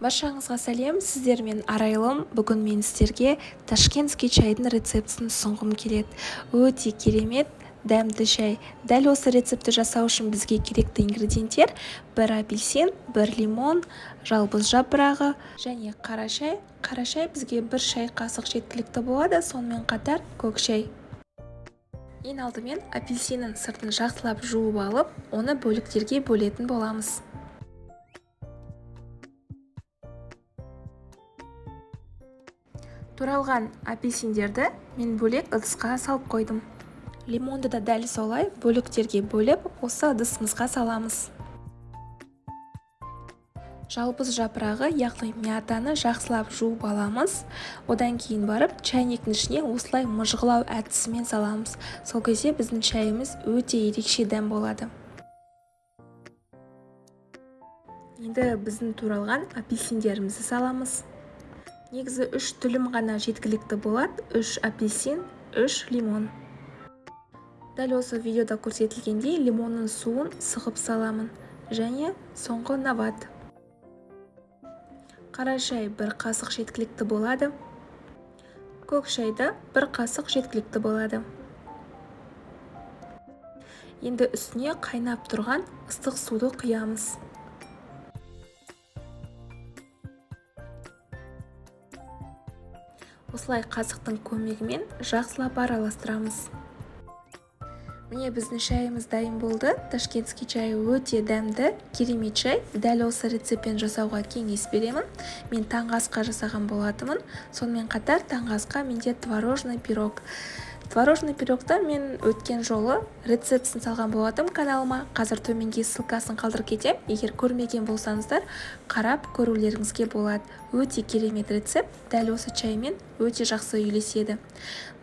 Баршаңызға сәлем, сіздермен Арайлым. Бүгін мен сіздерге ташкентский чайдың рецептісін ұсынғым келеді. Өте керемет, дәмді шай. Дәл осы рецепті жасау үшін бізге керекті ингредиенттер: бір апельсин, бір лимон, жалбыз жапырағы және қара шай. Қара шай бізге бір шай қасық жеткілікті болады, сонымен қатар көк шай. Ең алдымен апельсиннің сыртын жақсылап жуып алып, оны бөліктерге бөлетін боламыз. Туралған апельсиндерді мен бөлек ыдысқа салып қойдым. Лимонды да дәл солай бөліктерге бөліп, осы ыдысымызға саламыз. Жалбыз жапырағы, яғни мятаны жақсылап жуып аламыз. Одан кейін барып, чайниктің ішіне осылай мыжғылау әдісімен саламыз. Сол кезде біздің шайымыз өте ерекше дәм болады. Енді біздің туралған апельсиндерімізді саламыз. Негізі 3 түлім ғана жеткілікті болады: 3 апельсин, 3 лимон. Дәл осы видеода көрсетілгендей лимонның суын сығып саламын және соңғы набат. Қара шай 1 қасық жеткілікті болады. Көк шайда 1 қасық жеткілікті болады. Енді үстіне қайнап тұрған ыстық суды құямыз. Осылай қасықтың көмегімен жақсылап араластырамыз. Міне біздің шайымыз дайын болды. Ташкентский чай өте дәмді, керемет шай. Дәл осы рецептпен жасауға кеңес беремін. Мен таңғы асқа жасаған болатынмын. Сонымен қатар таңғы асқа менде творожный пирог. Творожный пирогта мен өткен жолы рецептісін салған болатым каналыма. Қазір төменге ссылкасын қалдырып кетем. Егер көрмеген болсаңыздар, қарап көрулеріңізге болады. Өте керемет рецепт. Дәл осы чаймен өте жақсы үйлеседі.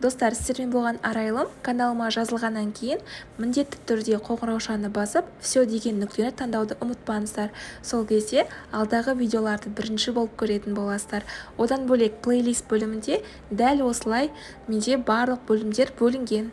Достар, сіздермен болған Арайлым. Каналыма жазылғаннан кейін міндетті түрде қоңыраушаны басып, все деген нүктені таңдауды ұмытпаңыздар. Сол кезде алдағы видеоларды бірінші болып көретін боласыздар. Одан бөлек плейлист бөлімінде дәл осылай менде барлық бөлімдер бөлінген.